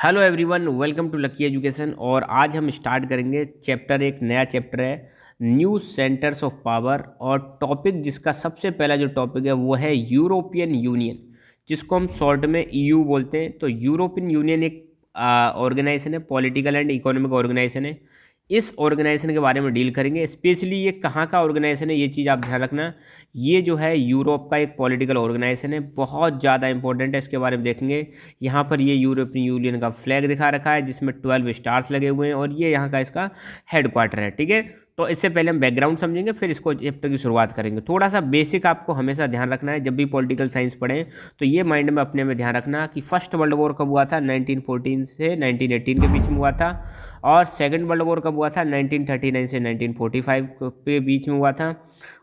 Hello everyone, welcome to Lucky Education. और आज हम स्टार्ट करेंगे एक नया चैप्टर है, न्यू सेंटर्स ऑफ पावर। और टॉपिक जिसका सबसे पहला जो टॉपिक है वो है यूरोपियन यूनियन, जिसको हम शॉर्ट में ईयू बोलते हैं। तो यूरोपियन यूनियन एक ऑर्गेनाइजेशन है, पॉलिटिकल एंड इकोनॉमिक ऑर्गेनाइजेशन है। इस ऑर्गेनाइजेशन के बारे में डील करेंगे। स्पेशली ये कहाँ का ऑर्गेनाइजेशन है, ये चीज़ आप ध्यान रखना। ये जो है यूरोप का एक पॉलिटिकल ऑर्गेनाइजेशन है, बहुत ज़्यादा इंपॉर्टेंट है, इसके बारे में देखेंगे। यहाँ पर ये यूरोपियन यूनियन का फ्लैग दिखा रखा है जिसमें 12 स्टार्स लगे हुए हैं, और ये यहाँ का इसका हेडक्वार्टर है। ठीक है, तो इससे पहले हम बैकग्राउंड समझेंगे, फिर इसको चैप्टर की शुरुआत करेंगे। थोड़ा सा बेसिक आपको हमेशा ध्यान रखना है जब भी पॉलिटिकल साइंस पढ़ें, तो ये माइंड में अपने में ध्यान रखना कि फर्स्ट वर्ल्ड वॉर कब हुआ था, 1914 से 1918 के बीच में हुआ था। और सेकंड वर्ल्ड वॉर कब हुआ था, 1939 से 1945 के बीच में हुआ था।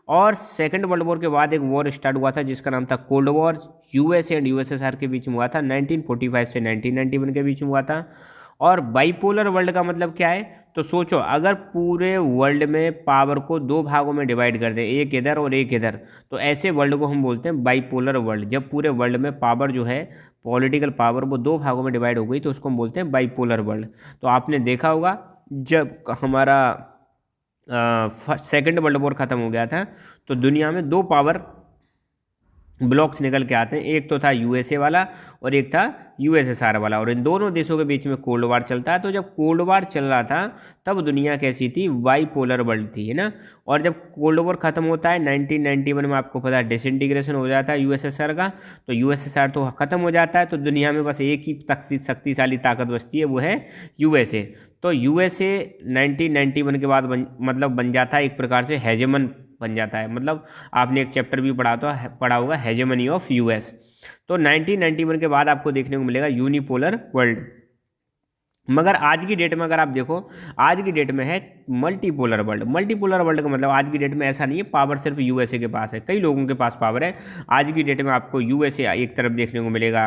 और सेकंड वर्ल्ड वॉर के बाद एक वॉर स्टार्ट हुआ था जिसका नाम था cold war, USA and USSR के बीच में हुआ था, 1945 से 1991 के बीच में हुआ था। और बाइपोलर वर्ल्ड का मतलब क्या है, तो सोचो अगर पूरे वर्ल्ड में पावर को दो भागों में डिवाइड कर दे, एक इधर और एक इधर, तो ऐसे वर्ल्ड को हम बोलते हैं बाइपोलर वर्ल्ड। जब पूरे वर्ल्ड में पावर जो है, पॉलिटिकल पावर, वो दो भागों में डिवाइड हो गई तो उसको हम बोलते हैं बाइपोलर वर्ल्ड। तो आपने देखा होगा जब हमारा सेकंड वर्ल्ड वॉर ख़त्म हो गया था तो दुनिया में दो पावर ब्लॉक्स निकल के आते हैं, एक तो था यूएसए वाला और एक था यूएसएसआर वाला, और इन दोनों देशों के बीच में कोल्ड वार चलता है। तो जब कोल्ड वार चल रहा था तब दुनिया कैसी थी, बाइपोलर वर्ल्ड थी, है ना। और जब कोल्ड वॉर खत्म होता है 1991 में, आपको पता है डिसइंटीग्रेशन हो जाता है यूएसएसआर का, तो यूएसएसआर तो खत्म हो जाता है, तो दुनिया में बस एक ही शक्तिशाली ताकत बचती है, वो है यूएसए। तो यूएसए 1991 के बाद मतलब बन जाता है एक प्रकार से हेजेमन बन जाता है। मतलब आपने एक चैप्टर भी पढ़ा होगा, हेजेमनी ऑफ यूएस। तो 1991 के बाद आपको देखने को मिलेगा यूनिपोलर वर्ल्ड। मगर आज की डेट में अगर आप देखो, आज की डेट में है मल्टीपोलर वर्ल्ड। मल्टीपोलर वर्ल्ड का मतलब आज की डेट में ऐसा नहीं है पावर सिर्फ यूएसए के पास है, कई लोगों के पास पावर है। आज की डेट में आपको यूएसए एक तरफ देखने को मिलेगा,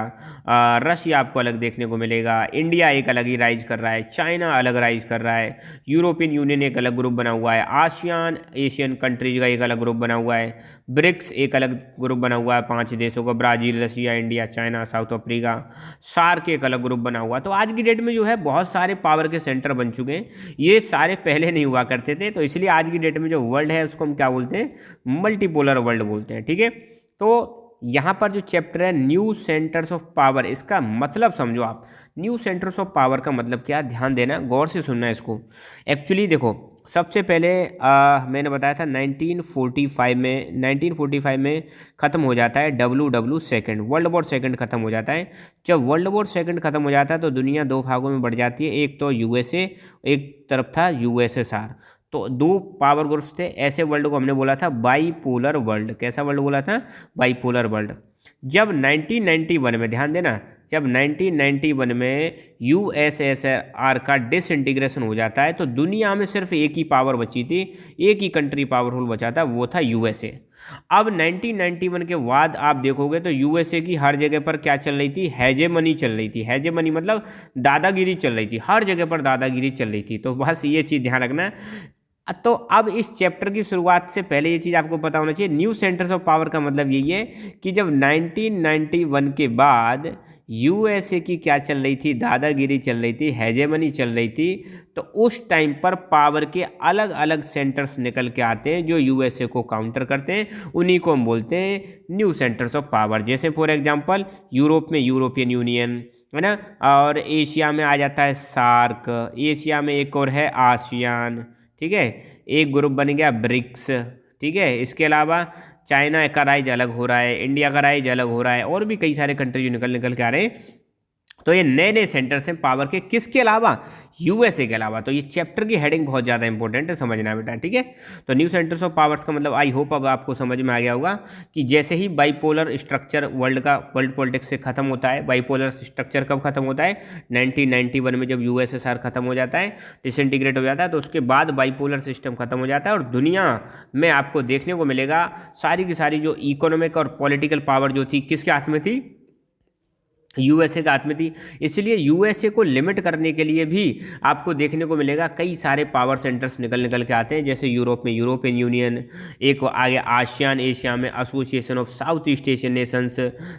रशिया आपको अलग देखने को मिलेगा, इंडिया एक अलग ही राइज कर रहा है, चाइना अलग राइज कर रहा है, यूरोपियन यूनियन एक अलग ग्रुप बना हुआ है, आसियान एशियन कंट्रीज का एक अलग ग्रुप बना हुआ है, ब्रिक्स एक अलग ग्रुप बना हुआ है 5 देशों का, Brazil, Russia, India, China, South Africa, SAARC एक अलग ग्रुप बना हुआ है। तो आज की डेट में जो है बहुत सारे पावर के सेंटर बन चुके हैं, ये सारे पहले नहीं हुआ करते थे। तो इसलिए आज की डेट में जो वर्ल्ड है उसको हम क्या बोलते हैं, मल्टीपोलर वर्ल्ड बोलते हैं। ठीक है, तो यहाँ पर जो चैप्टर है न्यू सेंटर्स ऑफ पावर, इसका मतलब समझो आप। न्यू सेंटर्स ऑफ पावर का मतलब क्या, ध्यान देना, गौर से सुनना इसको। एक्चुअली देखो, सबसे पहले मैंने बताया था 1945 में ख़त्म हो जाता है W second, world war second ख़त्म हो जाता है। जब वर्ल्ड वॉर सेकंड ख़त्म हो जाता है तो दुनिया दो भागों में बढ़ जाती है, एक तो यूएसए, एक तरफ था यूएसएसआर। तो दो पावर ग्रुप्स थे, ऐसे वर्ल्ड को हमने बोला था बाईपोलर वर्ल्ड। कैसा वर्ल्ड बोला था, बाईपोलर वर्ल्ड। जब 1991 में, ध्यान देना, जब 1991 में यूएसएसआर का डिसइंटीग्रेशन हो जाता है तो दुनिया में सिर्फ एक ही पावर बची थी, एक ही कंट्री पावरफुल बचा था, वो था यूएसए। अब 1991 के बाद आप देखोगे तो यूएसए की हर जगह पर क्या चल रही थी, हेजेमनी चल रही थी। हेजेमनी मतलब दादागिरी चल रही थी, हर जगह पर दादागिरी चल रही थी। तो बस ये चीज़ ध्यान रखना। तो अब इस चैप्टर की शुरुआत से पहले ये चीज़ आपको पता होना चाहिए, न्यू सेंटर्स ऑफ पावर का मतलब यही है कि जब 1991 के बाद यूएसए की क्या चल रही थी, दादागिरी चल रही थी, हेजेमनी चल रही थी, तो उस टाइम पर पावर के अलग अलग सेंटर्स निकल के आते हैं जो यूएसए को काउंटर करते हैं, उन्हीं को हम बोलते हैं न्यू सेंटर्स ऑफ पावर। जैसे फॉर एग्जांपल यूरोप में यूरोपियन यूनियन, है ना, और एशिया में आ जाता है सार्क, एशिया में एक और है आसियान, ठीक है, एक ग्रुप बन गया ब्रिक्स। ठीक है, इसके अलावा चाइना का राइज अलग हो रहा है, इंडिया का राइज अलग हो रहा है, और भी कई सारे कंट्री जो निकल निकल के आ रहे हैं। तो ये नए नए सेंटर्स हैं पावर के, किसके अलावा, यूएसए के अलावा। तो ये चैप्टर की हेडिंग बहुत ज़्यादा इंपॉर्टेंट है, समझना बेटा। ठीक है, तो न्यू सेंटर्स ऑफ पावर्स का मतलब आई होप अब आपको समझ में आ गया होगा कि जैसे ही बाइपोलर स्ट्रक्चर वर्ल्ड पॉलिटिक्स से खत्म होता है। बाइपोलर स्ट्रक्चर कब खत्म होता है, 1991 में, जब यूएसएसआर खत्म हो जाता है, डिसइंटीग्रेट हो जाता है, तो उसके बाद बाइपोलर सिस्टम खत्म हो जाता है और दुनिया में आपको देखने को मिलेगा सारी की सारी जो इकोनॉमिक और पॉलिटिकल पावर जो थी किसके हाथ में थी, यूएसए का आत्महत्या, इसलिए यूएसए को लिमिट करने के लिए भी आपको देखने को मिलेगा कई सारे पावर सेंटर्स निकल निकल के आते हैं। जैसे यूरोप में यूरोपियन यूनियन, एक आ गया आसियान, एशिया में association of South East Asian nations,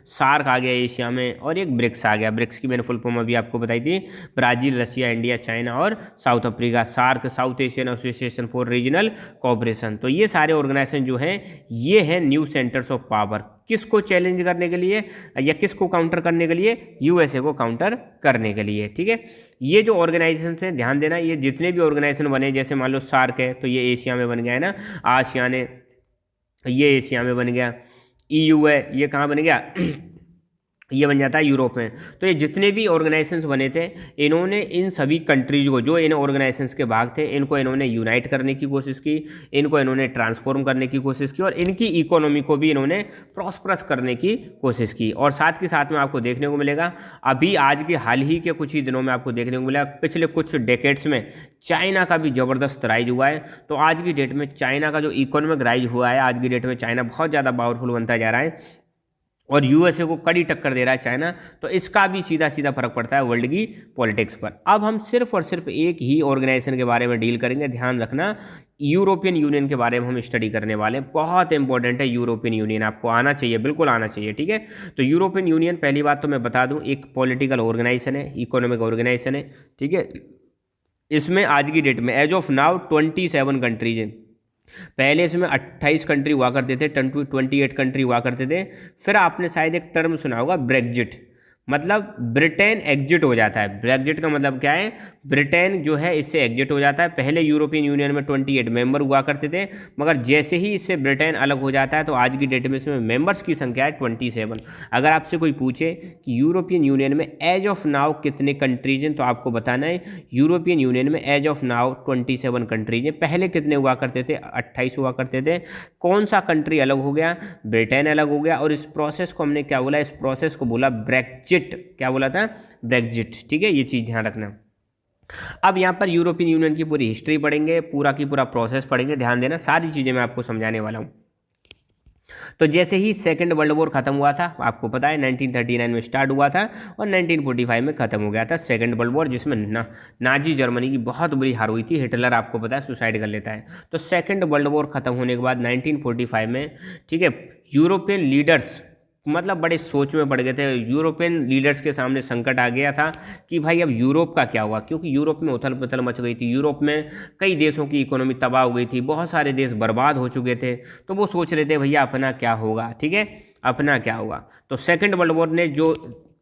SAARC आ गया एशिया में, और एक ब्रिक्स आ गया। ब्रिक्स की मैंने फुल फॉर्म अभी आपको बताई थी, ब्राज़ील, रशिया, इंडिया, चाइना और South Africa. SAARC, South Asian Association for Regional Cooperation. तो ये सारे ऑर्गेनाइजेशन जो हैं ये हैं न्यू सेंटर्स ऑफ पावर। किसको चैलेंज करने के लिए या किसको काउंटर करने के लिए? यूएसए को काउंटर करने के लिए। ठीक है, ये जो ऑर्गेनाइजेशन हैं ध्यान देना, ये जितने भी ऑर्गेनाइजेशन बने, जैसे मान लो सार्क है तो ये एशिया में बन गया है ना, आसियान है ये एशिया में बन गया, ईयू है ये कहाँ बन गया ये बन जाता है यूरोप में। तो ये जितने भी ऑर्गेनाइजेशंस बने थे, इन्होंने इन सभी कंट्रीज को, जो इन ऑर्गेनाइजेशंस के भाग थे, इनको इन्होंने यूनाइट करने की कोशिश की, इनको इन्होंने ट्रांसफॉर्म करने की कोशिश की, और इनकी इकोनॉमी को भी इन्होंने प्रॉस्परस करने की कोशिश की। और साथ के साथ में आपको देखने को मिलेगा, अभी आज के हाल ही के कुछ ही दिनों में आपको देखने को मिला, पिछले कुछ डेकेड्स में चाइना का भी ज़बरदस्त राइज हुआ है। तो आज की डेट में चाइना का जो इकोनॉमिक राइज हुआ है, आज की डेट में चाइना बहुत ज़्यादा पावरफुल बनता जा रहा है और यूएसए को कड़ी टक्कर दे रहा है चाइना। तो इसका भी सीधा सीधा फर्क पड़ता है वर्ल्ड की पॉलिटिक्स पर। अब हम सिर्फ और सिर्फ एक ही ऑर्गेनाइजेशन के बारे में डील करेंगे, ध्यान रखना, यूरोपियन यूनियन के बारे में हम स्टडी करने वाले हैं। बहुत इंपॉर्टेंट है यूरोपियन यूनियन, आपको आना चाहिए, बिल्कुल आना चाहिए। ठीक है, तो यूरोपियन यूनियन, पहली बात तो मैं बता दूं, एक पॉलिटिकल ऑर्गेनाइजेशन है, इकोनॉमिक ऑर्गेनाइजेशन है। ठीक है, इसमें आज की डेट में एज ऑफ नाउ 27 कंट्रीज हैं। पहले इसमें 28 कंट्री हुआ करते थे, 28 कंट्री हुआ करते थे। फिर आपने शायद एक टर्म सुना होगा ब्रेग्जिट, मतलब ब्रिटेन एग्जिट हो जाता है। ब्रेग्जिट का मतलब क्या है? ब्रिटेन जो है इससे एग्जिट हो जाता है। पहले यूरोपियन यूनियन में 28 मेंबर हुआ करते थे, मगर जैसे ही इससे ब्रिटेन अलग हो जाता है तो आज की डेट में इसमें मेंबर्स की संख्या है 27। अगर आपसे कोई पूछे कि यूरोपियन यूनियन में एज ऑफ नाउ कितने कंट्रीज हैं, तो आपको बताना है यूरोपियन यूनियन में एज ऑफ नाउ 27 कंट्रीज हैं। पहले कितने हुआ करते थे? 28 हुआ करते थे। कौन सा कंट्री अलग हो गया? ब्रिटेन अलग हो गया। और इस प्रोसेस को हमने क्या बोला? इस प्रोसेस को बोला ब्रेग्जिट। क्या बोला था? ब्रेग्जिट। ठीक है, ये चीज़ ध्यान रखना। अब यहाँ पर यूरोपियन यूनियन की पूरी हिस्ट्री पढ़ेंगे, पूरा की पूरा प्रोसेस पढ़ेंगे, ध्यान देना, सारी चीज़ें मैं आपको समझाने वाला हूँ। तो जैसे ही सेकंड वर्ल्ड वॉर खत्म हुआ था, आपको पता है 1939 में स्टार्ट हुआ था और 1945 में खत्म हो गया था सेकंड वर्ल्ड वॉर, जिसमें नाजी जर्मनी की बहुत बुरी हार हुई थी। हिटलर आपको पता है सुसाइड कर लेता है। तो सेकंड वर्ल्ड वॉर खत्म होने के बाद 1945 में, ठीक है, यूरोपियन लीडर्स मतलब बड़े सोच में पड़ गए थे। यूरोपियन लीडर्स के सामने संकट आ गया था कि भाई अब यूरोप का क्या हुआ, क्योंकि यूरोप में उथल पुथल मच गई थी। यूरोप में कई देशों की इकोनॉमी तबाह हो गई थी, बहुत सारे देश बर्बाद हो चुके थे। तो वो सोच रहे थे भैया अपना क्या होगा, ठीक है, अपना क्या होगा। तो सेकेंड वर्ल्ड वॉर ने जो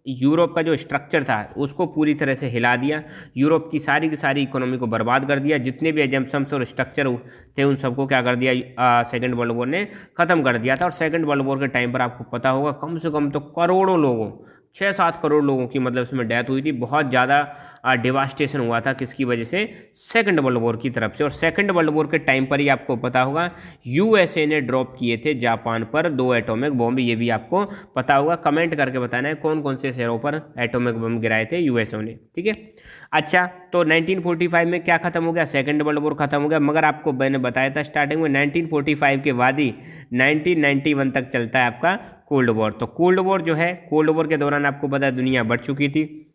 यूरोप का जो स्ट्रक्चर था उसको पूरी तरह से हिला दिया। यूरोप की सारी इकोनॉमी को बर्बाद कर दिया। जितने भी एजम्पशंस और स्ट्रक्चर थे उन सबको क्या कर दिया, सेकंड वर्ल्ड वॉर ने ख़त्म कर दिया था। और सेकंड वर्ल्ड वॉर के टाइम पर आपको पता होगा कम से कम तो करोड़ों लोगों, 6-7 करोड़ लोगों की मतलब उसमें डेथ हुई थी। बहुत ज़्यादा डिवास्टेशन हुआ था, किसकी वजह से? सेकंड वर्ल्ड वॉर की तरफ से। और सेकंड वर्ल्ड वॉर के टाइम पर ही आपको पता होगा यूएसए ने ड्रॉप किए थे जापान पर 2 एटॉमिक बॉम्ब, ये भी आपको पता होगा। कमेंट करके बताना है कौन कौन से शहरों पर एटॉमिक बम गिराए थे यूएसए ने, ठीक है। अच्छा, तो 1945 में क्या खत्म हो गया? सेकंड वर्ल्ड वॉर खत्म हो गया। मगर आपको मैंने बताया था स्टार्टिंग में 1945 के बाद ही 1991 तक चलता है आपका कोल्ड वॉर। तो कोल्ड वॉर जो है, कोल्ड वॉर के दौरान आपको पता है दुनिया बढ़ चुकी थी।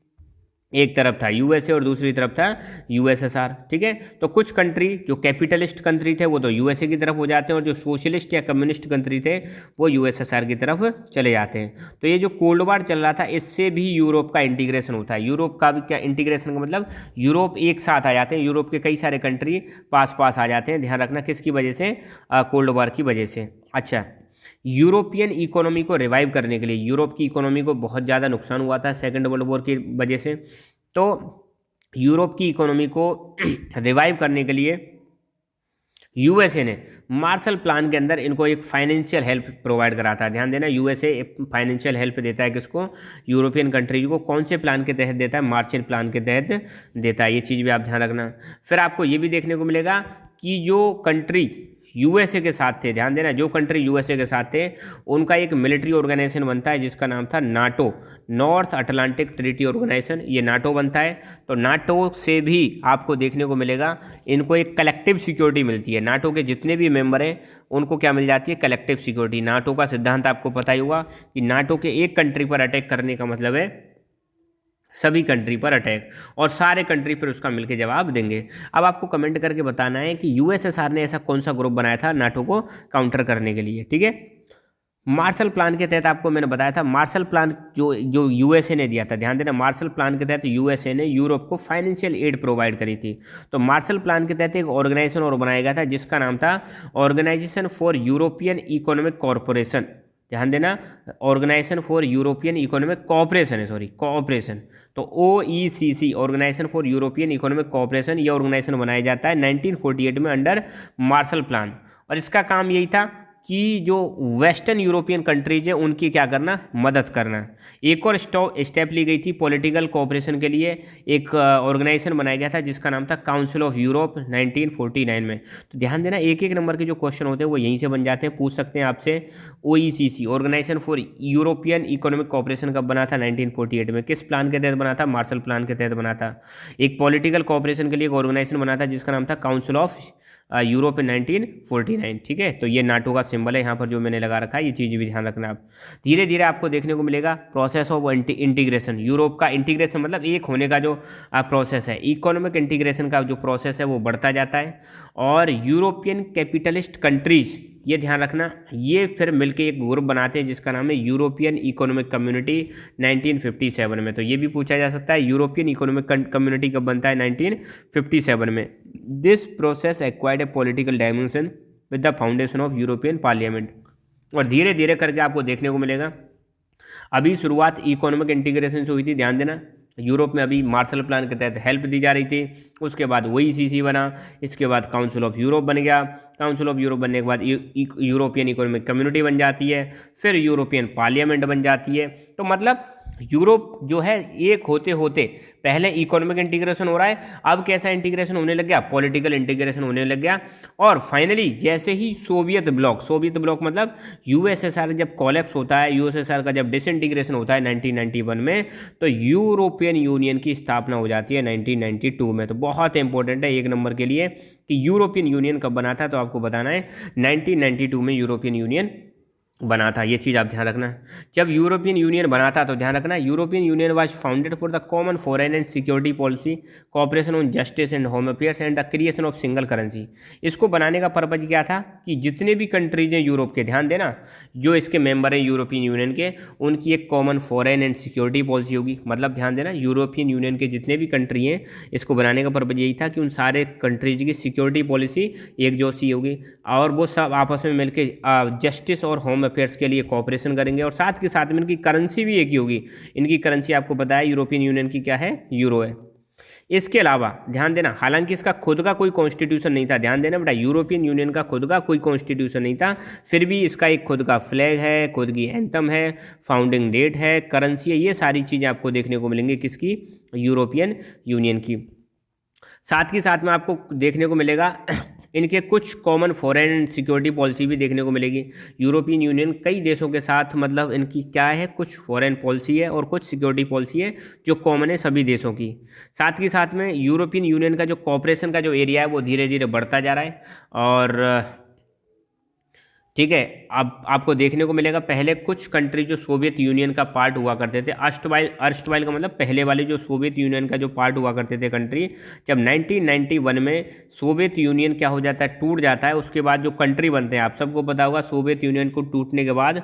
एक तरफ था यूएसए और दूसरी तरफ था यूएसएसआर, ठीक है। तो कुछ कंट्री जो कैपिटलिस्ट कंट्री थे वो तो यूएसए की तरफ हो जाते हैं, और जो सोशलिस्ट या कम्युनिस्ट कंट्री थे वो यूएसएसआर की तरफ चले जाते हैं। तो ये जो कोल्ड वॉर चल रहा था इससे भी यूरोप का इंटीग्रेशन होता है। यूरोप का भी क्या इंटीग्रेशन का मतलब? यूरोप एक साथ आ जाते हैं, यूरोप के कई सारे कंट्री पास पास आ जाते हैं। ध्यान रखना किसकी वजह से? कोल्ड वॉर की वजह से। अच्छा, यूरोपियन इकोनॉमी को रिवाइव करने के लिए, यूरोप की इकोनॉमी को बहुत ज़्यादा नुकसान हुआ था सेकेंड वर्ल्ड वॉर की वजह से। तो यूरोप की इकोनॉमी को रिवाइव करने के लिए यूएसए ने मार्शल प्लान के अंदर इनको एक फाइनेंशियल हेल्प प्रोवाइड करा था। ध्यान देना, यूएसए एक फाइनेंशियल हेल्प देता है किसको? यूरोपियन कंट्रीज को। कौन से प्लान के तहत देता है? मार्शल प्लान के तहत देता है। ये चीज़ भी आप ध्यान रखना। फिर आपको ये भी देखने को मिलेगा कि जो कंट्री यूएसए के साथ थे, ध्यान देना, जो कंट्री यूएसए के साथ थे उनका एक मिलिट्री ऑर्गेनाइजेशन बनता है जिसका नाम था NATO, North Atlantic Treaty Organisation. ये नाटो बनता है। तो नाटो से भी आपको देखने को मिलेगा इनको एक कलेक्टिव सिक्योरिटी मिलती है। नाटो के जितने भी मेंबर हैं उनको क्या मिल जाती है? Collective security. नाटो का सिद्धांत आपको पता ही होगा कि नाटो के एक कंट्री पर अटैक करने का मतलब है सभी कंट्री पर अटैक, और सारे कंट्री पर उसका मिलके जवाब देंगे। अब आपको कमेंट करके बताना है कि यूएसएसआर ने ऐसा कौन सा ग्रुप बनाया था नाटो को काउंटर करने के लिए, ठीक है। मार्शल प्लान के तहत आपको मैंने बताया था, मार्शल प्लान जो जो यूएसए ने दिया था, ध्यान देना, मार्शल प्लान के तहत यूएसए ने यूरोप को फाइनेंशियल एड प्रोवाइड करी थी। तो मार्शल प्लान के तहत एक ऑर्गेनाइजेशन और बनाया गया था जिसका नाम था organisation for European economic corporation. ध्यान देना, organisation for European economic cooperation है, सॉरी कॉपरेशन। तो OECC, organisation for European economic cooperation, ये ऑर्गेनाइजेशन बनाया जाता है 1948 में अंडर मार्शल प्लान। और इसका काम यही था कि जो वेस्टर्न यूरोपियन कंट्रीज हैं उनकी क्या करना, मदद करना। एक और स्टेप ली गई थी पॉलिटिकल कोऑपरेशन के लिए, एक ऑर्गेनाइजेशन बनाया गया था जिसका नाम था काउंसिल ऑफ यूरोप 1949 में। तो ध्यान देना, एक एक नंबर के जो क्वेश्चन होते हैं वो यहीं से बन जाते हैं, पूछ सकते हैं आपसे। OECC, organisation for European economic cooperation, कब बना था, 1948 में। किस प्लान के तहत बना था, मार्शल प्लान के तहत बना था। एक पॉलिटिकल कोऑपरेशन के लिए एक ऑर्गेनाइजेशन बना था जिसका नाम था काउंसिल ऑफ यूरोप 1949, ठीक है। तो ये नाटो का सिंबल है यहाँ पर जो मैंने लगा रखा है, ये चीज़ भी ध्यान रखना आप। धीरे धीरे आपको देखने को मिलेगा प्रोसेस ऑफ इंटीग्रेशन, यूरोप का इंटीग्रेशन मतलब एक होने का जो प्रोसेस है, इकोनॉमिक इंटीग्रेशन का जो प्रोसेस है वो बढ़ता जाता है। और यूरोपियन कैपिटलिस्ट कंट्रीज, ये ध्यान रखना, ये फिर मिलके एक ग्रुप बनाते हैं जिसका नाम है यूरोपियन इकोनॉमिक कम्युनिटी 1957 में। तो ये भी पूछा जा सकता है यूरोपियन इकोनॉमिक कम्युनिटी कब बनता है, 1957 में। This process acquired A political dimension with the foundation of European parliament. और धीरे धीरे करके आपको देखने को मिलेगा, अभी शुरुआत इकोनॉमिक इंटीग्रेशन से हुई थी, ध्यान देना। यूरोप में अभी मार्शल प्लान के तहत हेल्प दी जा रही थी, उसके बाद OECC बना, इसके बाद काउंसिल ऑफ यूरोप बन गया, काउंसिल ऑफ यूरोप बनने के बाद यूरोपियन इकोनॉमिक कम्युनिटी बन जाती है, फिर यूरोपियन पार्लियामेंट बन जाती है। तो मतलब यूरोप जो है एक होते होते पहले इकोनॉमिक इंटीग्रेशन हो रहा है, अब कैसा इंटीग्रेशन होने लग गया, पॉलिटिकल इंटीग्रेशन होने लग गया। और फाइनली जैसे ही सोवियत ब्लॉक मतलब USSR जब कोलैप्स होता है, USSR का जब डिसइंटीग्रेशन होता है 1991 में, तो यूरोपियन यूनियन की स्थापना हो जाती है 1992 में। तो बहुत इंपॉर्टेंट है एक नंबर के लिए कि यूरोपियन यूनियन कब बना था, तो आपको बताना है 1992 में यूरोपियन यूनियन बना था। ये चीज़ आप ध्यान रखना। जब यूरोपियन यूनियन बना था तो ध्यान रखना, European union was founded for the common foreign and security policy, cooperation on justice and home affairs and the creation of single currency. इसको बनाने का पर्पज क्या था कि जितने भी कंट्रीज हैं यूरोप के, ध्यान देना, जो इसके मेंबर हैं यूरोपियन यूनियन के, उनकी एक common foreign and security policy होगी। मतलब ध्यान देना, यूरोपियन यूनियन के जितने भी कंट्री हैं, इसको बनाने का पर्पज यही था कि उन सारे कंट्रीज की सिक्योरिटी पॉलिसी एक जैसी होगी और वो सब आपस में मिलकर जस्टिस और होम अफेयर्स के लिए कोऑपरेशन करेंगे। और साथ के साथ में इनकी करेंसी भी एक ही होगी। इनकी करेंसी आपको पता है यूरोपियन यूनियन की क्या है, यूरो है। इसके अलावा ध्यान देना, हालांकि इसका खुद का कोई कॉन्स्टिट्यूशन नहीं था, ध्यान देना बेटा, यूरोपियन यूनियन का खुद का कोई कॉन्स्टिट्यूशन नहीं था, फिर भी इसका एक खुद का फ्लैग है, खुद की एंथम है, फाउंडिंग डेट है, करेंसी है, ये सारी चीज़ें आपको देखने को मिलेंगी किसकी, यूरोपियन यूनियन की। साथ ही साथ में आपको देखने को मिलेगा इनके कुछ common foreign and security policy भी देखने को मिलेगी। यूरोपियन यूनियन कई देशों के साथ मतलब इनकी क्या है, कुछ फॉरेन पॉलिसी है और कुछ सिक्योरिटी पॉलिसी है जो कॉमन है सभी देशों की। साथ ही साथ में यूरोपियन यूनियन का जो कॉपरेशन का जो एरिया है वो धीरे धीरे बढ़ता जा रहा है। और ठीक है, अब आपको देखने को मिलेगा पहले कुछ कंट्री जो सोवियत यूनियन का पार्ट हुआ करते थे, अर्स्टवाइल का मतलब पहले वाले जो सोवियत यूनियन का जो पार्ट हुआ करते थे कंट्री, जब 1991 में सोवियत यूनियन क्या हो जाता है, टूट जाता है, उसके बाद जो कंट्री बनते हैं, आप सबको पता होगा सोवियत यूनियन को टूटने के बाद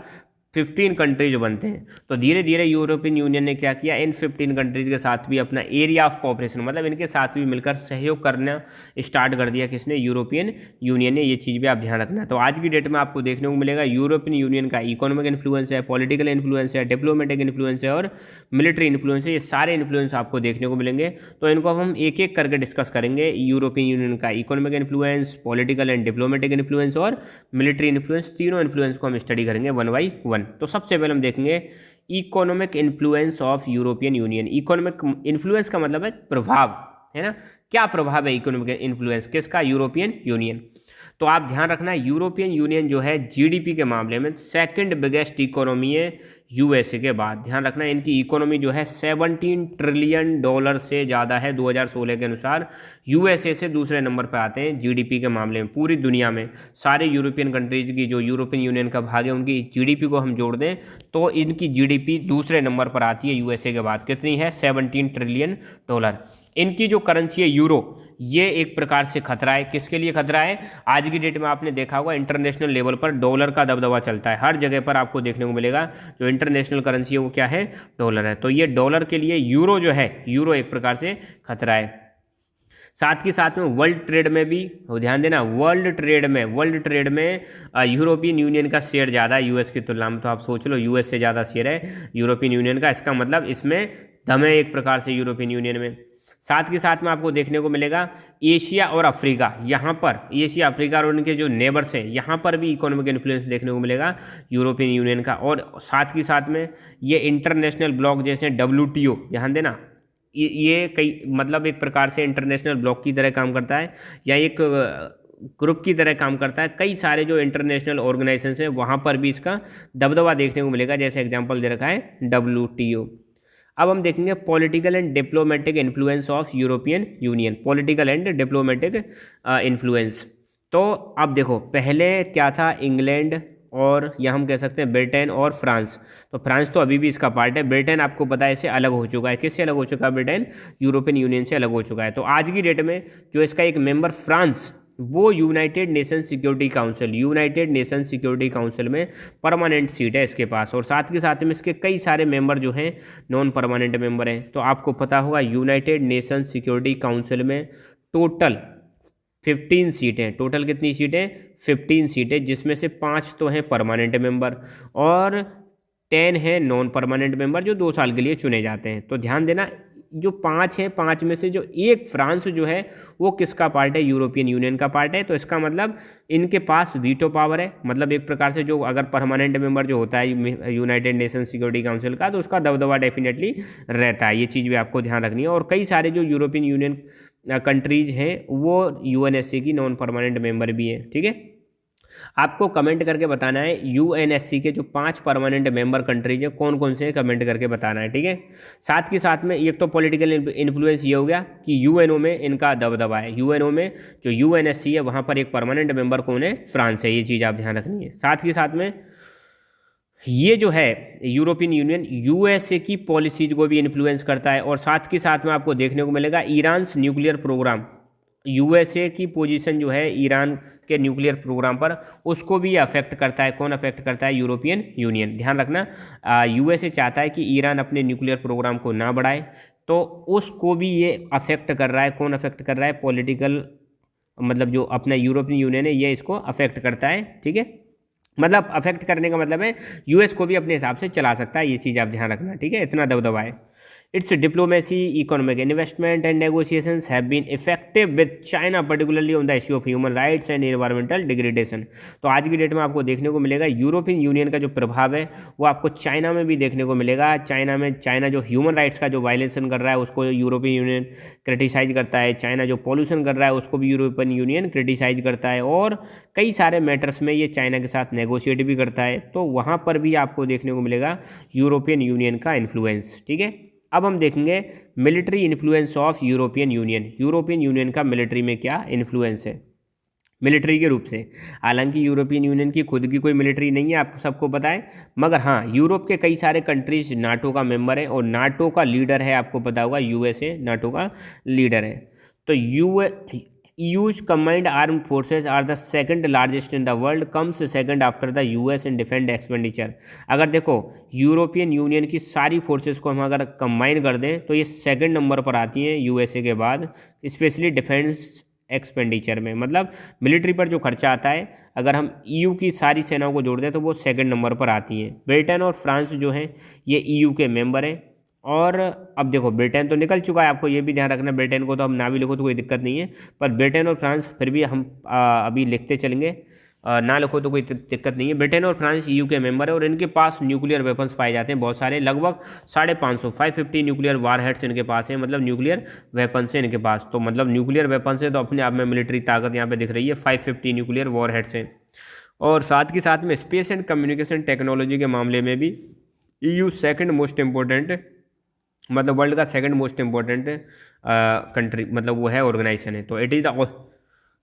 15 कंट्रीज बनते हैं। तो धीरे धीरे यूरोपियन यूनियन ने क्या किया, इन 15 कंट्रीज के साथ भी अपना एरिया ऑफ कोऑपरेशन मतलब इनके साथ भी मिलकर सहयोग करना स्टार्ट कर दिया, किसने, यूरोपियन यूनियन ने। ये चीज़ भी आप ध्यान रखना। तो आज की डेट में आपको देखने को मिलेगा यूरोपियन यूनियन का इकोनॉमिक इन्फ्लुएंस है, पॉलिटिकल इन्फ्लुएंस है, डिप्लोमेटिक इन्फ्लुएंस है और मिलिट्री इन्फ्लुएंस है। ये सारे इन्फ्लुएंस आपको देखने को मिलेंगे। तो इनको अब हम एक एक करके डिस्कस करेंगे, यूरोपियन यूनियन का economic influence, political and diplomatic influence और मिलिट्री इन्फ्लुएंस, तीनों इन्फ्लुएंस को हम स्टडी करेंगे वन बाई वन। तो सबसे पहले हम देखेंगे economic influence of European union. Economic influence का मतलब है प्रभाव, है ना, क्या प्रभाव है इकोनॉमिक इन्फ्लुएंस किसका, यूरोपियन यूनियन। तो आप ध्यान रखना यूरोपियन यूनियन जो है जीडीपी के मामले में सेकंड बिगेस्ट इकोनॉमी है यूएसए के बाद। ध्यान रखना इनकी इकोनॉमी जो है 17 ट्रिलियन डॉलर से ज़्यादा है 2016 के अनुसार। यूएसए से दूसरे नंबर पर आते हैं जीडीपी के मामले में पूरी दुनिया में। सारे यूरोपियन कंट्रीज की जो यूरोपियन यूनियन का भाग है उनकी जीडीपी को हम जोड़ दें तो इनकी जीडीपी दूसरे नंबर पर आती है यूएसए के बाद। कितनी है? 17 ट्रिलियन डॉलर। इनकी जो करेंसी है यूरो, ये एक प्रकार से खतरा है। किसके लिए खतरा है? आज की डेट में आपने देखा होगा इंटरनेशनल लेवल पर डॉलर का दबदबा चलता है, हर जगह पर आपको देखने को मिलेगा। जो इंटरनेशनल करेंसी है वो क्या है? डॉलर है। तो ये डॉलर के लिए यूरो जो है, यूरो एक प्रकार से खतरा है। साथ के साथ में वर्ल्ड ट्रेड में भी ध्यान देना, वर्ल्ड ट्रेड में यूरोपियन यूनियन का शेयर ज़्यादा है यूएस की तुलना में। तो आप सोच लो यूएस से ज़्यादा शेयर है यूरोपियन यूनियन का, इसका मतलब इसमें दम है एक प्रकार से यूरोपियन यूनियन में। साथ के साथ में आपको देखने को मिलेगा एशिया और अफ्रीका, यहाँ पर एशिया अफ्रीका और उनके जो नेबर्स हैं यहाँ पर भी इकोनॉमिक इन्फ्लुएंस देखने को मिलेगा यूरोपियन यूनियन का। और साथ के साथ में ये इंटरनेशनल ब्लॉक जैसे WTO, ध्यान देना ये कई मतलब एक प्रकार से इंटरनेशनल ब्लॉक की तरह काम करता है या एक ग्रुप की तरह काम करता है। कई सारे जो इंटरनेशनल ऑर्गेनाइजेशन हैं वहाँ पर भी इसका दबदबा देखने को मिलेगा, जैसे एग्जांपल दे रखा है WTO। अब हम देखेंगे political and diplomatic influence of European union, political and diplomatic influence. तो अब देखो पहले क्या था, इंग्लैंड और या हम कह सकते हैं ब्रिटेन और फ्रांस। तो फ्रांस तो अभी भी इसका पार्ट है। ब्रिटेन आपको पता है इससे अलग हो चुका है। किससे अलग हो चुका है? ब्रिटेन यूरोपियन यूनियन से अलग हो चुका है। तो आज की डेट में जो इसका एक मेंबर फ्रांस, वो यूनाइटेड नेशन सिक्योरिटी काउंसिल में परमानेंट सीट है इसके पास। और साथ के साथ में इसके कई सारे मेंबर जो हैं नॉन परमानेंट मेंबर हैं। तो आपको पता होगा यूनाइटेड नेशन सिक्योरिटी काउंसिल में टोटल 15 सीटें। टोटल कितनी सीटें? 15 सीटें, जिसमें से 5 तो हैं परमानेंट मेंबर और 10 हैं नॉन परमानेंट मेंबर जो 2 साल के लिए चुने जाते हैं। तो ध्यान देना जो 5 हैं, 5 में से जो एक फ्रांस जो है वो किसका पार्ट है? यूरोपियन यूनियन का पार्ट है। तो इसका मतलब इनके पास वीटो पावर है। मतलब एक प्रकार से जो अगर परमानेंट मेंबर जो होता है यूनाइटेड नेशन सिक्योरिटी काउंसिल का, तो उसका दबदबा डेफिनेटली रहता है। ये चीज़ भी आपको ध्यान रखनी है। और कई सारे जो यूरोपियन यूनियन कंट्रीज हैं वो यूएनएससी की नॉन परमानेंट मेंबर भी हैं। ठीक है, आपको कमेंट करके बताना है यूएनएससी के जो 5 परमानेंट मेंबर कंट्रीज हैं कौन कौन से हैं, कमेंट करके बताना है। ठीक है, साथ के साथ में एक तो पॉलिटिकल इन्फ्लुएंस ये हो गया कि यूएनओ में इनका दबदबा है। यूएनओ में जो यूएनएससी है वहाँ पर एक परमानेंट मेंबर कौन है? फ्रांस है। ये चीज़ आप ध्यान रखनी है। साथ के साथ में ये जो है यूरोपियन यूनियन यूएसए की पॉलिसीज को भी इन्फ्लुएंस करता है। और साथ के साथ में आपको देखने को मिलेगा ईरान न्यूक्लियर प्रोग्राम, यूएसए की पोजीशन जो है ईरान के न्यूक्लियर प्रोग्राम पर, उसको भी अफेक्ट करता है। कौन अफेक्ट करता है? European union. ध्यान रखना यूएसए चाहता है कि ईरान अपने न्यूक्लियर प्रोग्राम को ना बढ़ाए, तो उसको भी ये अफेक्ट कर रहा है। कौन अफेक्ट कर रहा है? पॉलिटिकल मतलब जो अपना यूरोपियन यूनियन है ये इसको अफेक्ट करता है। ठीक है, मतलब अफेक्ट करने का मतलब है यूएस को भी अपने हिसाब से चला सकता है। ये चीज़ आप ध्यान रखना। ठीक है, इतना दबदबा है। Its diplomacy, economic investment and negotiations have been effective with China, particularly on the issue of human rights and environmental degradation। तो आज की डेट में आपको देखने को मिलेगा यूरोपियन यूनियन का जो प्रभाव है वो आपको चाइना में भी देखने को मिलेगा। चाइना जो ह्यूमन राइट्स का जो वायलेशन कर रहा है उसको यूरोपियन यूनियन क्रिटिसाइज करता है। चाइना जो पॉल्यूशन कर रहा है उसको भी यूरोपियन यूनियन क्रिटिसाइज करता है। और कई सारे मैटर्स में ये चाइना के साथ नेगोशिएट भी करता है। तो वहाँ पर भी आपको देखने को मिलेगा यूरोपियन यूनियन का इन्फ्लुएंस। ठीक है, अब हम देखेंगे military influence of European union. European union का मिलिट्री में क्या इन्फ्लुएंस है मिलिट्री के रूप से। हालांकि यूरोपियन यूनियन की खुद की कोई मिलिट्री नहीं है, आपको सबको पता है, मगर हाँ यूरोप के कई सारे कंट्रीज नाटो का मेंबर है और नाटो का लीडर है, आपको पता होगा यूएसए नाटो का लीडर है। तो EU's combined armed forces are the second largest in the world, comes second after the US in defense expenditure। अगर देखो यूरोपियन यूनियन की सारी फोर्सेस को हम अगर कंबाइन कर दें तो ये सेकंड नंबर पर आती हैं यूएसए के बाद, स्पेशली डिफेंस एक्सपेंडिचर में। मतलब मिलिट्री पर जो खर्चा आता है अगर हम EU की सारी सेनाओं को जोड़ दें तो वो सेकंड नंबर पर आती हैं। ब्रिटेन और फ्रांस जो हैं ये EU के मेंबर हैं। और अब देखो ब्रिटेन तो निकल चुका है, आपको ये भी ध्यान रखना, ब्रिटेन को तो हम ना भी लिखो तो कोई दिक्कत नहीं है, पर ब्रिटेन और फ्रांस फिर भी हम अभी लिखते चलेंगे, ना लिखो तो कोई दिक्कत नहीं है। ब्रिटेन और फ्रांस EU के मेंबर है और इनके पास न्यूक्लियर वेपन्स पाए जाते हैं बहुत सारे, लगभग 550 न्यूक्लियर वार हेड्स इनके पास है, मतलब न्यूक्लियर वेपन्स है इनके पास। तो मतलब न्यूक्लियर वेपन्स है तो अपने आप में मिलिट्री ताकत यहाँ पे दिख रही है, 550 न्यूक्लियर वार हेड्स हैं। और साथ के साथ में स्पेस एंड कम्युनिकेशन टेक्नोलॉजी के मामले में भी EU सेकंड मोस्ट इम्पोर्टेंट, मतलब वर्ल्ड का सेकंड मोस्ट इम्पोर्टेंट कंट्री, मतलब वो है ऑर्गेनाइजेशन है। तो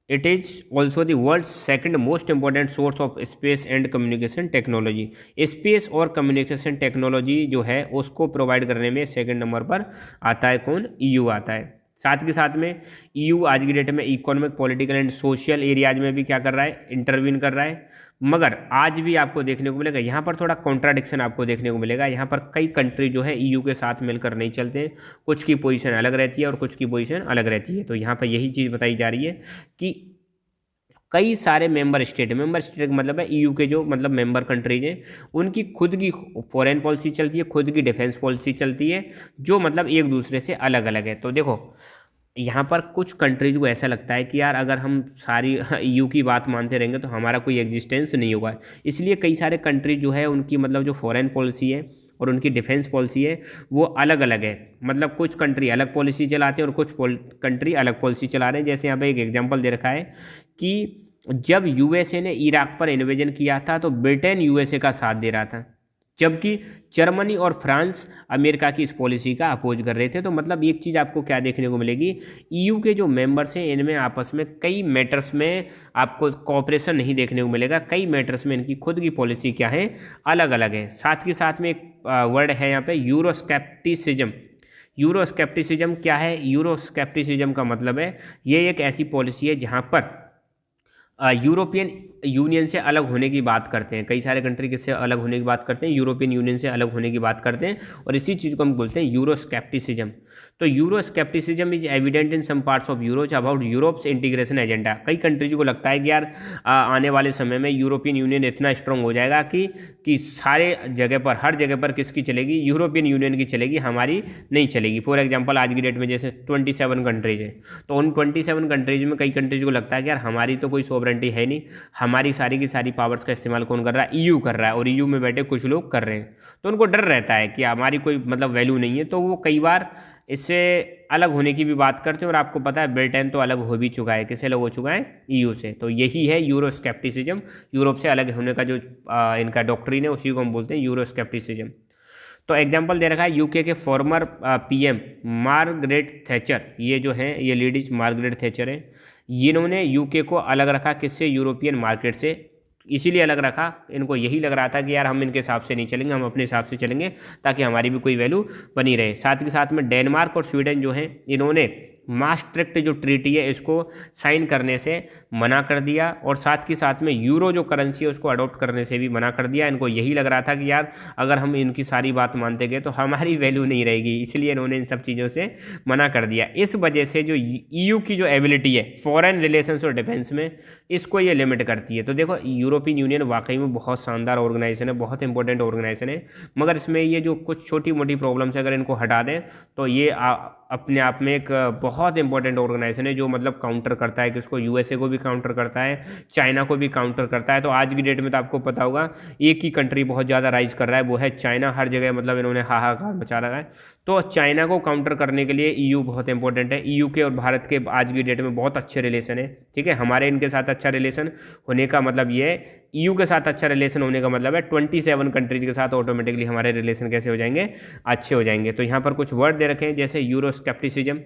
it is also the world second most important source of space and communication technology. Space और कम्युनिकेशन टेक्नोलॉजी जो है उसको प्रोवाइड करने में सेकंड नंबर पर आता है कौन? EU आता है। साथ के साथ में EU आज की डेट में economic, political and social areas में भी क्या कर रहा है? इंटरवीन कर रहा है। मगर आज भी आपको देखने को मिलेगा यहाँ पर थोड़ा कॉन्ट्राडिक्शन आपको देखने को मिलेगा। यहाँ पर कई कंट्री जो है EU के साथ मिलकर नहीं चलते हैं, कुछ की पोजीशन अलग रहती है और कुछ की पोजीशन अलग रहती है। तो यहाँ पर यही चीज़ बताई जा रही है कि कई सारे मेंबर स्टेट का मतलब है EU के जो मतलब मेंबर कंट्रीज हैं, उनकी खुद की फॉरेन पॉलिसी चलती है, खुद की डिफेंस पॉलिसी चलती है, जो मतलब एक दूसरे से अलग अलग है। तो देखो यहाँ पर कुछ कंट्रीज को ऐसा लगता है कि यार अगर हम सारी EU की बात मानते रहेंगे तो हमारा कोई एग्जिस्टेंस नहीं होगा। इसलिए कई सारे कंट्रीज जो है उनकी मतलब जो फॉरेन पॉलिसी है और उनकी डिफेंस पॉलिसी है वो अलग अलग है। मतलब कुछ कंट्री अलग पॉलिसी चलाते हैं और कुछ कंट्री अलग पॉलिसी चला रहे हैं। जैसे यहाँ पे एक एग्जांपल दे रखा है कि जब USA ने इराक पर इन्वेजन किया था तो ब्रिटेन USA का साथ दे रहा था, जबकि जर्मनी और फ्रांस अमेरिका की इस पॉलिसी का अपोज कर रहे थे। तो मतलब एक चीज़ आपको क्या देखने को मिलेगी, EU के जो मेंबर्स हैं इनमें आपस में कई मैटर्स में आपको कोऑपरेशन नहीं देखने को मिलेगा। कई मैटर्स में इनकी खुद की पॉलिसी क्या है? अलग अलग है। साथ के साथ में एक वर्ड है यहाँ पे यूरोस्केप्टिसिज्म। यूरोस्केप्टिसिज्म क्या है? यूरोस्केप्टिसिज्म का मतलब है ये एक ऐसी पॉलिसी है जहाँ पर यूरोपियन यूनियन से अलग होने की बात करते हैं। कई सारे कंट्री किससे अलग होने की बात करते हैं? यूरोपियन यूनियन से अलग होने की बात करते हैं, और इसी चीज़ को हम बोलते हैं यूरोस्केप्टिसिज्म। तो Euroscepticism is evident in some parts of Europe about Europe's integration agenda. कई कंट्रीज को लगता है कि यार आने वाले समय में यूरोपियन यूनियन इतना स्ट्रांग हो जाएगा कि सारे जगह पर, हर जगह पर किसकी चलेगी? यूरोपियन यूनियन की चलेगी, हमारी नहीं चलेगी। फॉर एग्जाम्पल आज की डेट में जैसे 27 कंट्रीज हैं, तो उन 27 कंट्रीज में कई कंट्रीज को लगता है कि यार हमारी तो कोई सोवरेंटी है नहीं, हमारी सारी की सारी पावर्स का इस्तेमाल कौन कर रहा है? EU कर रहा है, और EU में बैठे कुछ लोग कर रहे हैं। तो उनको डर रहता है कि हमारी कोई मतलब वैल्यू नहीं है, तो वो कई बार इससे अलग होने की भी बात करते हैं। और आपको पता है ब्रिटेन तो अलग हो भी चुका है, किससे अलग हो चुका है? EU से। तो यही है यूरोस्केप्टिसिज्म, यूरोप से अलग होने का जो इनका डॉक्ट्रिन है उसी को हम बोलते हैं यूरोस्केप्टिसिज्म। तो एग्जाम्पल दे रखा है UK के फॉर्मर PM मार्गरेट थैचर, ये जो है ये लेडीज मार्गरेट थैचर है, जिन्होंने UK को अलग रखा किससे? यूरोपियन मार्केट से। इसीलिए अलग रखा, इनको यही लग रहा था कि यार हम इनके हिसाब से नहीं चलेंगे, हम अपने हिसाब से चलेंगे ताकि हमारी भी कोई वैल्यू बनी रहे। साथ के साथ में डेनमार्क और स्वीडन जो हैं इन्होंने मास्ट्रिक्ट जो ट्रीटी है इसको साइन करने से मना कर दिया, और साथ के साथ में यूरो जो करेंसी है उसको अडॉप्ट करने से भी मना कर दिया। इनको यही लग रहा था कि यार अगर हम इनकी सारी बात मानते गए तो हमारी वैल्यू नहीं रहेगी, इसलिए इन्होंने इन सब चीज़ों से मना कर दिया। इस वजह से जो EU की जो एबिलिटी है फॉरेन रिलेशंस और डिफेंस में, इसको ये लिमिट करती है। तो देखो यूरोपियन यूनियन वाकई में बहुत शानदार ऑर्गेनाइजेशन है, बहुत इंपॉर्टेंट ऑर्गेनाइजेशन है, मगर इसमें ये जो कुछ छोटी मोटी प्रॉब्लम्स अगर इनको हटा दें तो ये अपने आप में एक बहुत इंपॉर्टेंट ऑर्गेनाइजेशन है, जो मतलब काउंटर करता है किसको? USA को भी काउंटर करता है, चाइना को भी काउंटर करता है। तो आज की डेट में तो आपको पता होगा एक ही कंट्री बहुत ज़्यादा राइज कर रहा है, वो है चाइना। हर जगह मतलब इन्होंने हाहाकार मचा रखा है। तो चाइना को काउंटर करने के लिए EU बहुत इंपॉर्टेंट है। EU के और भारत के आज की डेट में बहुत अच्छे रिलेशन है, ठीक है। हमारे इनके साथ अच्छा रिलेशन होने का मतलब ये है, EU के साथ अच्छा रिलेशन होने का मतलब है 27 कंट्रीज के साथ ऑटोमेटिकली हमारे रिलेशन कैसे हो जाएंगे? अच्छे हो जाएंगे। तो यहाँ पर कुछ वर्ड दे रखे हैं जैसे यूरोस्केप्टिसिज्म,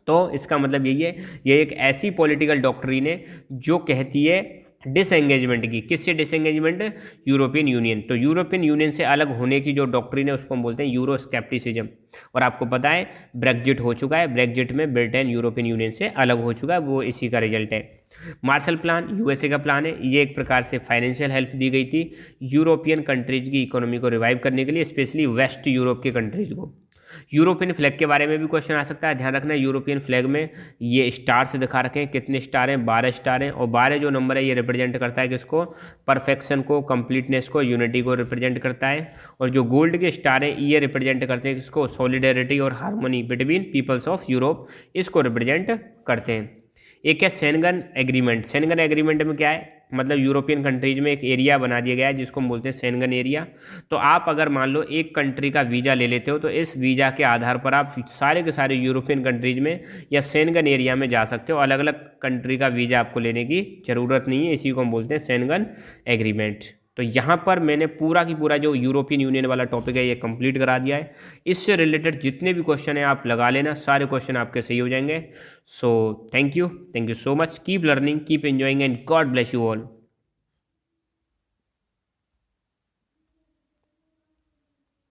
तो इसका मतलब यही है, ये एक ऐसी पॉलिटिकल डॉक्ट्रिन है जो कहती है डिसएंगेजमेंट की। किससे डिसएंगेजमेंट? European union. तो यूरोपियन यूनियन से अलग होने की जो डॉक्ट्रिन है उसको हम बोलते हैं यूरोस्केप्टिसिज्म। और आपको पता है ब्रेग्जिट हो चुका है, ब्रेग्जिट में ब्रिटेन यूरोपियन यूनियन से अलग हो चुका है, वो इसी का रिजल्ट है। मार्शल प्लान USA का प्लान है, ये एक प्रकार से फाइनेंशियल हेल्प दी गई थी यूरोपियन कंट्रीज की इकोनॉमी को रिवाइव करने के लिए, स्पेशली वेस्ट यूरोप के कंट्रीज को। यूरोपियन फ्लैग के बारे में भी क्वेश्चन आ सकता है, ध्यान रखना यूरोपियन फ्लैग में ये स्टार्स दिखा रखे हैं, कितने स्टार हैं? 12 स्टार हैं, और 12 जो नंबर है ये रिप्रेजेंट करता है किसको? परफेक्शन को, कंप्लीटनेस को, यूनिटी को रिप्रेजेंट करता है। और जो गोल्ड के स्टार हैं ये रिप्रेजेंट करते हैं किसको? सॉलिडेरिटी और harmony between peoples of Europe, इसको रिप्रेजेंट करते हैं। एक है शेंगन एग्रीमेंट। शेंगन एग्रीमेंट में क्या है? मतलब यूरोपियन कंट्रीज में एक एरिया बना दिया गया है जिसको हम बोलते हैं शेंगन एरिया। तो आप अगर मान लो एक कंट्री का वीज़ा ले लेते हो तो इस वीज़ा के आधार पर आप सारे के सारे यूरोपियन कंट्रीज में या शेंगन एरिया में जा सकते हो, अलग अलग कंट्री का वीज़ा आपको लेने की ज़रूरत नहीं है। इसी को हम बोलते हैं शेंगन एग्रीमेंट। तो तो यहाँ पर मैंने पूरा की पूरा जो यूरोपियन यूनियन वाला टॉपिक है ये कंप्लीट करा दिया है। इससे रिलेटेड जितने भी क्वेश्चन हैं आप लगा लेना, सारे क्वेश्चन आपके सही हो जाएंगे। So thank you so much, keep learning, keep enjoying and God bless you all.